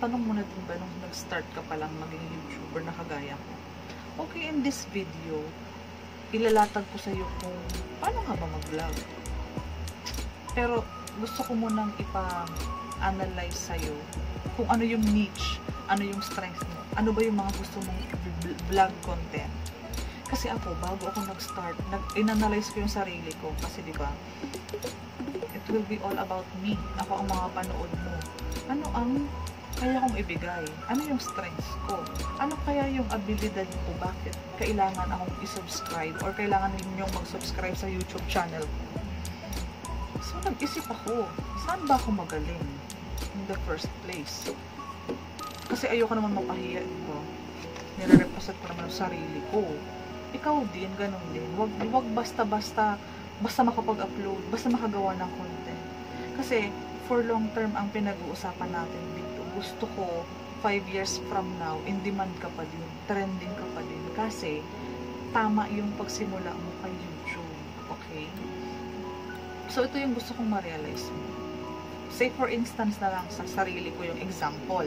tanong muna din ba nung nag-start ka palang maging YouTuber na kagaya ko? Okay, in this video, ilalatag ko sa iyo kung paano nga ba mag-vlog. Pero gusto ko munang ipa-analyze sa iyo kung ano yung niche, ano yung strength mo, ano ba yung mga gusto mong vlog content. Kasi ako, bago ako nag-start, in-analyze ko yung sarili ko. Kasi diba, it will be all about me. Ako ang mga panood mo. Ano ang kaya kong ibigay? Ano yung strengths ko? Ano kaya yung abilidad ko? Bakit kailangan akong i-subscribe or kailangan ninyong mag-subscribe sa YouTube channel ko? So, nag-isip ako, saan ba ako magaling in the first place? Kasi ayoko naman mapahiya ito. Nire-represent ko naman ang sarili ko. Ikaw din, ganun din. Wag basta-basta makapag-upload, basta makagawa ng content. Kasi, for long term ang pinag-uusapan natin dito. Gusto ko, 5 years from now, in demand ka pa din, trending ka pa din. Kasi, tama yung pagsimula mo kay YouTube. Okay? So, ito yung gusto kong ma-realize mo. Say, for instance na lang sa sarili ko yung example.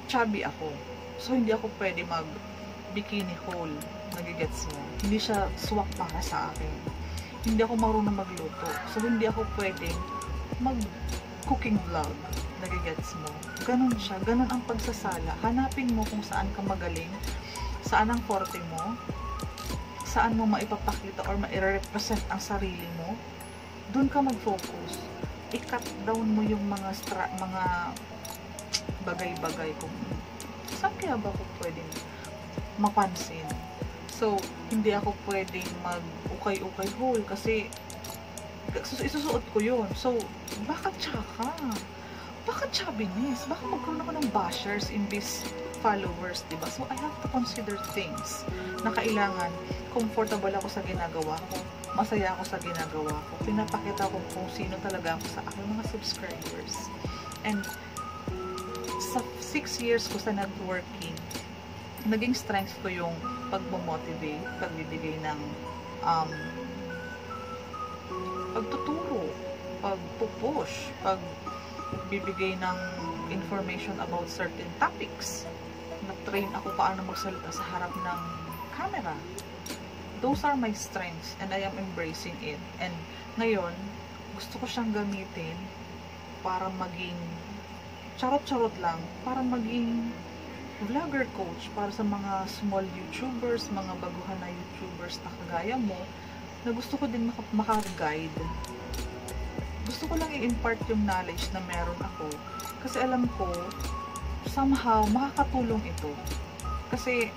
Chubby ako. So, hindi ako pwede mag-bikini haul. Nagigets mo. Hindi siya swak para sa akin. Hindi ako marunong magluto. So, hindi ako pwedeng mag-cooking vlog. Nagigets mo. Ganun siya. Ganun ang pagsasala. Hanapin mo kung saan ka magaling. Saan ang forte mo. Saan mo maipapakita or ma-represent ang sarili mo. Doon ka mag-focus. I-cut down mo yung mga bagay-bagay kung saan kaya ba ako pwedeng mapansin. So, hindi ako pwedeng mag-ukay-ukay haul kasi isusuot ko yun. So, baka tsaka? Baka chubbiness? Baka magkaroon ako ng bashers in these followers, diba? So, I have to consider things na kailangan comfortable ako sa ginagawa ko. Masaya ako sa ginagawa ko. Pinapakita ko kung sino talaga ako sa aking mga subscribers. And, sa 6 years ko sa networking, naging strength ko yung pagmo-motivate, pagbibigay ng pagtuturo, pagpupush, pagbibigay ng information about certain topics. Na-train ako paano magsalita sa harap ng camera. Those are my strengths and I am embracing it. And ngayon, gusto ko siyang gamitin para maging charot-charot lang, para maging vlogger coach para sa mga small YouTubers, mga baguhan na YouTubers na kagaya mo, na gusto ko din maka-guide. Gusto ko lang i-impart yung knowledge na meron ako. Kasi alam ko, somehow, makakatulong ito. Kasi,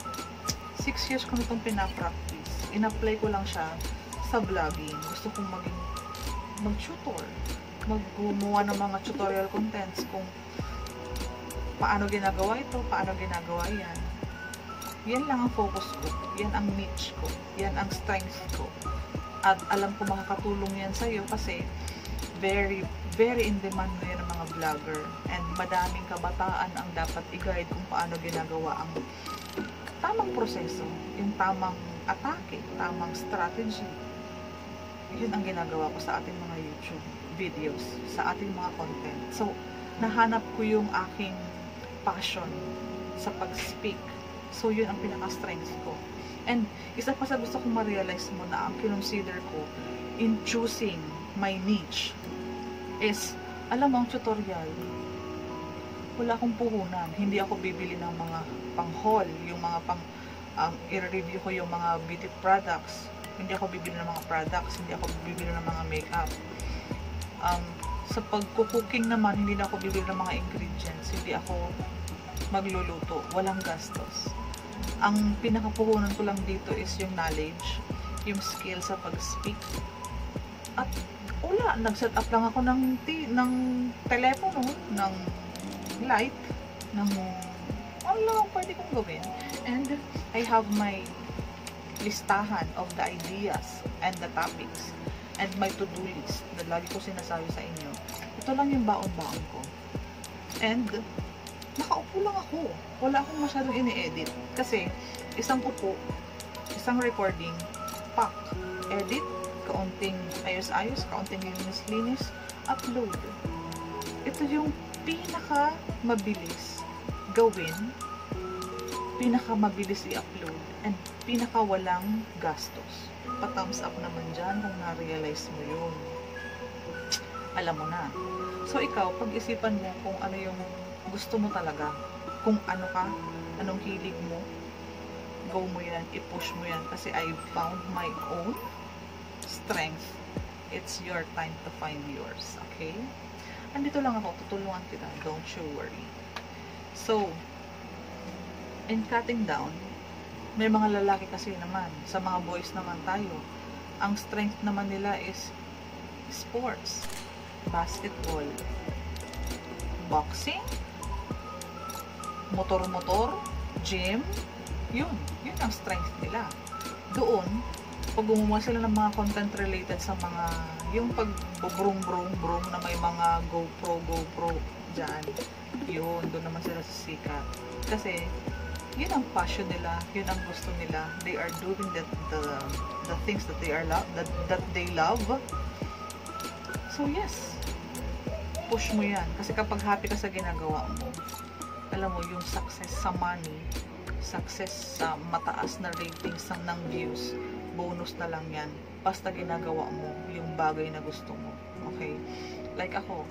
6 years ko nitong pinapractice. In-apply ko lang siya sa vlogging. Gusto kong mag-tutor. Gumawa ng mga tutorial contents kung paano ginagawa ito, paano ginagawa yan. Yan lang ang focus ko. Yan ang niche ko. Yan ang strength ko. At alam ko makakatulong yan sa'yo kasi very, very in demand ngayon ang mga vlogger. And madaming kabataan ang dapat i-guide kung paano ginagawa ang tamang proseso. Yung tamang atake, tamang strategy. Yun ang ginagawa ko sa ating mga YouTube videos, sa ating mga content. So, nahanap ko yung aking passion sa pag-speak. So, yun ang pinaka-strength ko. And, isa pa sa gusto kong ma-realize mo na ang kinonsider ko in choosing my niche is, alam mo, ang tutorial, wala akong puhunan. Hindi ako bibili ng mga pang-haul, yung mga i-review ko yung mga beauty products. Hindi ako bibili ng mga products, hindi ako bibili ng mga makeup. Sa pag-cooking naman, hindi na ako bibili ng mga ingredients. Hindi ako magluluto. Walang gastos. Ang pinakapuhunan ko lang dito is yung knowledge, yung skill sa pag-speak. At wala, nag-set up lang ako ng telepono, ng light, ng wala, pwede kong gawin. And I have my listahan of the ideas and the topics and my to-do list na lagi ko sinasabi sa inyo. Ito lang yung baon-baon ko. And nakaupo lang ako. Wala akong masyadong ini-edit. Kasi, isang upo, isang recording, pack, edit, kaunting ayos-ayos, kaunting linis-linis, upload. Ito yung pinaka mabilis gawin, pinaka mabilis i-upload, and pinaka walang gastos. Pa-thumbs up naman dyan kung na-realize mo yun. Alam mo na. So, ikaw, pag-isipan mo kung ano yung gusto mo talaga. Kung ano ka, anong hilig mo, go mo yan, i-push mo yan. Kasi I found my own strength. It's your time to find yours. Okay? Andito lang ako, tutulungan kita. Don't you worry. So, in cutting down, may mga lalaki kasi naman, sa mga boys naman tayo, ang strength naman nila is sports, basketball, boxing, motor-motor, gym, yun ang strength nila. Doon, pag gumawa sila ng mga content related sa mga, yung pag brum na may mga GoPro dyan, yun, doon naman sila sisikat. Kasi, yun ang passion nila, yun ang gusto nila. They are doing the things that they love. So yes, push mo yan. Kasi kapag happy ka sa ginagawa mo, alam mo, yung success sa money, success sa mataas na ratings ng views, bonus na lang yan. Basta ginagawa mo yung bagay na gusto mo. Okay? Like ako,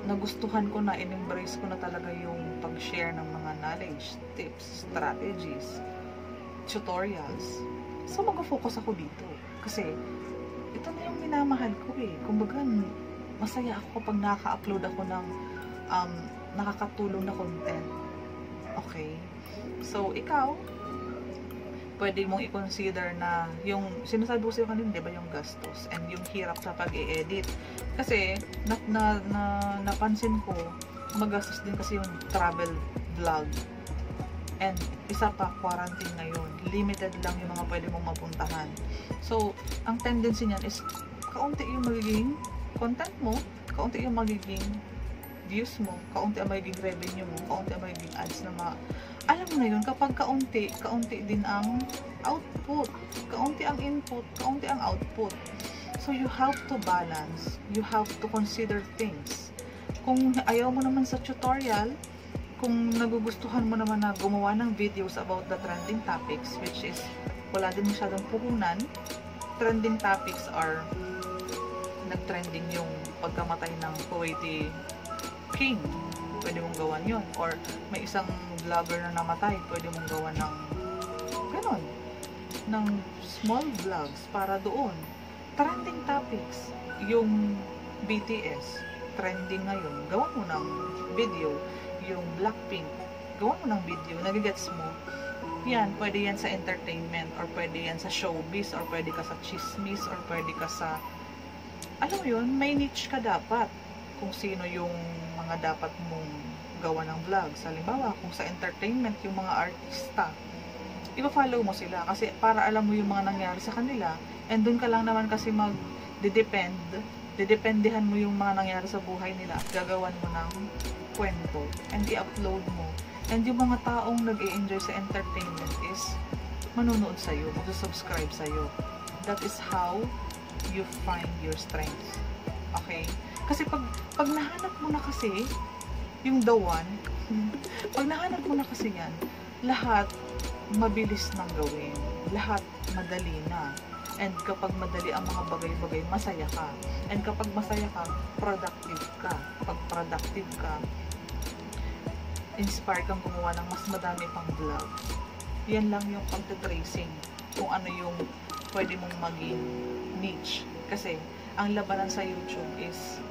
nagustuhan ko na, in-embrace ko na talaga yung pag-share ng mga knowledge, tips, strategies, tutorials. So, mag-focus ako dito. Kasi, ito na yung minamahal ko eh. Kumbaga, masaya ako kapag nakaka-upload ako ng nakakatulong na content. Okay? So, ikaw, pwede mong i-consider na yung sinasabi ko sa'yo kanina, di ba, yung gastos and yung hirap sa pag-i-edit. Kasi, napansin ko, magastos din kasi yung travel vlog. And, isa pa, quarantine ngayon. Limited lang yung mga pwede mong mapuntahan. So, ang tendency niyan is, kaunti yung magiging content mo, kaunti yung magiging views mo, kaunti ang magiging revenue mo, kaunti ang magiging ads na alam mo na yun, kapag kaunti din ang output. Kaunti ang input, kaunti ang output. So, you have to balance. You have to consider things. Kung ayaw mo naman sa tutorial, kung nagugustuhan mo naman na gumawa ng videos about the trending topics, which is wala din masyadong puhunan, trending topics are nag-trending yung pagkamatay ng Kuwaiti King. Pwede mong gawan yun. Or may isang vlogger na namatay, pwede mong gawan ng ganon. Ng small vlogs para doon. Trending topics. Yung BTS, trending ngayon. Gawan mo ng video. Yung Blackpink, gawan mo ng video. Nagigets mo. Yan, pwede yan sa entertainment, or pwede yan sa showbiz, or pwede ka sa chismis, or pwede ka sa, alam mo yun, may niche ka dapat. Kung sino yung mga dapat mong gawa ng vlogs. Halimbawa, kung sa entertainment, yung mga artista, ipa-follow mo sila kasi para alam mo yung mga nangyari sa kanila, and dun ka lang naman kasi didependehan mo yung mga nangyari sa buhay nila at gagawan mo ng kwento and i-upload mo. And yung mga taong nag-e-enjoy sa entertainment is manonood sa'yo, mag-subscribe sa'yo. That is how you find your strength. Okay? Kasi pag nahanap mo na kasi yung the one, pag nahanap mo na kasi yan, lahat mabilis nang gawin. Lahat madali na. And kapag madali ang mga bagay-bagay, masaya ka. And kapag masaya ka, productive ka. Pag productive ka, inspire kang gumawa ng mas madami pang vlog. Yan lang yung pagtatracing kung ano yung pwede mong maging niche. Kasi, ang labanan sa YouTube is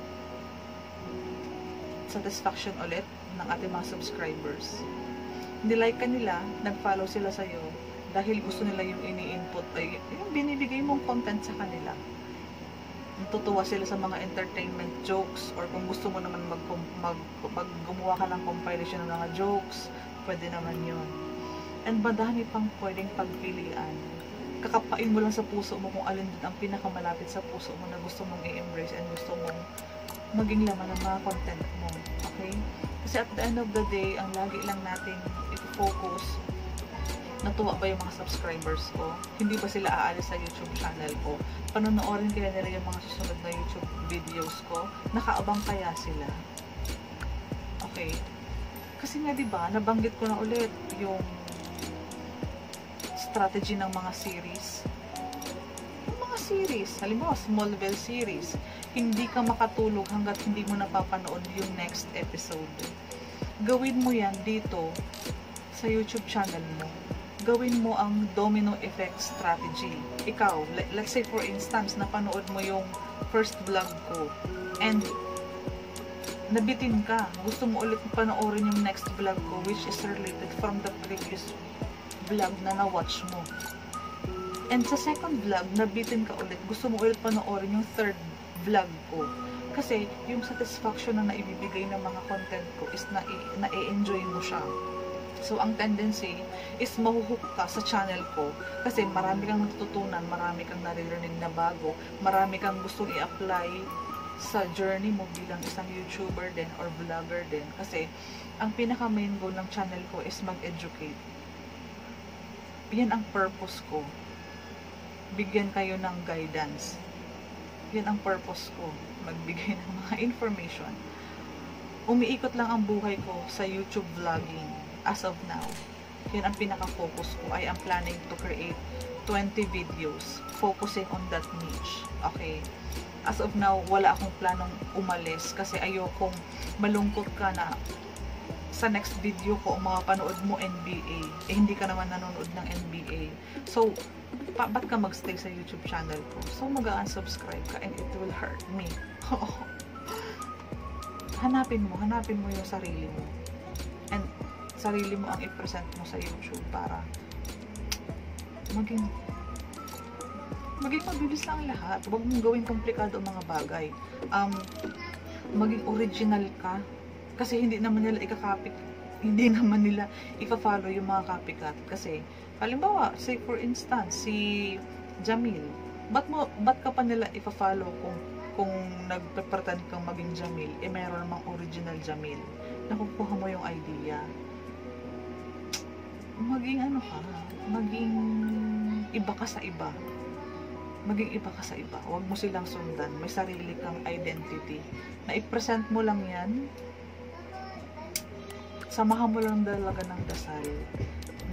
satisfaction ulit ng ating mga subscribers. Nilike ka nila, nag-follow sila sa'yo dahil gusto nila yung ini-input, yung binibigay mong content sa kanila. Natutuwa sila sa mga entertainment jokes, or kung gusto mo naman gumawa ka ng compilation ng mga jokes, pwede naman yun. And madami pang pwedeng pagpilian. Kakapain mo lang sa puso mo kung alin din ang pinakamalapit sa puso mo na gusto mong i-embrace and gusto mong maging laman ng mga content mo. Okay? Kasi at the end of the day, ang lagi lang nating i-focus, natuwa ba yung mga subscribers ko? Hindi ba sila aalis sa YouTube channel ko? Panonoorin kaya nila yung mga susunod na YouTube videos ko? Nakaabang kaya sila? Okay? Kasi nga, diba, nabanggit ko na ulit yung strategy ng mga series. Yung mga series, halimbawa, Smallville series, hindi ka makatulog hanggat hindi mo napapanood yung next episode. Gawin mo yan dito sa YouTube channel mo. Gawin mo ang domino effect strategy. Ikaw, let's say for instance, napanood mo yung first vlog ko and nabitin ka. Gusto mo ulit panoorin yung next vlog ko which is related from the previous vlog na na-watch mo. And sa second vlog, nabitin ka ulit. Gusto mo ulit panoorin yung third vlog ko. Kasi yung satisfaction na naibibigay ng mga content ko is na-enjoy mo siya. So, ang tendency is mahuhook ka sa channel ko kasi marami kang natututunan, marami kang naririnig na bago, marami kang gustong i-apply sa journey mo bilang isang YouTuber din or vlogger din. Kasi, ang pinaka-main goal ng channel ko is mag-educate. Yan ang purpose ko. Bigyan kayo ng guidance. Yan ang purpose ko. Magbigay ng mga information. Umiikot lang ang buhay ko sa YouTube vlogging as of now. Yan ang pinaka-focus ko. I am planning to create 20 videos focusing on that niche. Okay? As of now, wala akong planong umalis kasi ayokong malungkot ka na sa next video ko, makapanood mo NBA. Hindi ka naman nanonood ng NBA. So, ba't ka magstay sa YouTube channel ko? So, mag-unsubscribe ka and it will hurt me. Hanapin mo yung sarili mo. And, sarili mo ang i-present mo sa YouTube para maging mabilis lang lahat. Huwag mong gawin komplikado ang mga bagay. Maging original ka. Kasi hindi naman nila ipa-follow yung mga copycat. Kasi, halimbawa, say for instance, si Jamil, ba't ka pa nila ipa-follow kung nagpe-pretend kang maging Jamil, meron namang original Jamil. Nakukuha mo yung idea. Maging iba ka sa iba. Huwag mo silang sundan. May sarili kang identity. Na i-present mo lang yan. Samahan mo lang talaga ng dasal.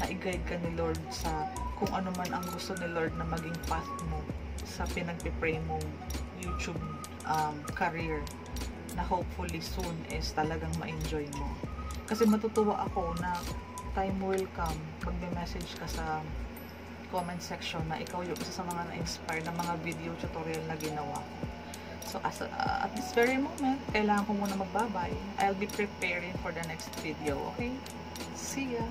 Na i-guide ka ni Lord sa kung ano man ang gusto ni Lord na maging path mo sa pinagpipray mong YouTube career. Na hopefully soon is talagang ma-enjoy mo. Kasi matutuwa ako na time will come, magme-message ka sa comment section na ikaw yung isa sa mga na-inspire na mga video tutorial na ginawa ko. So, at this very moment, kailangan ko muna magbabay. I'll be preparing for the next video, okay? See ya!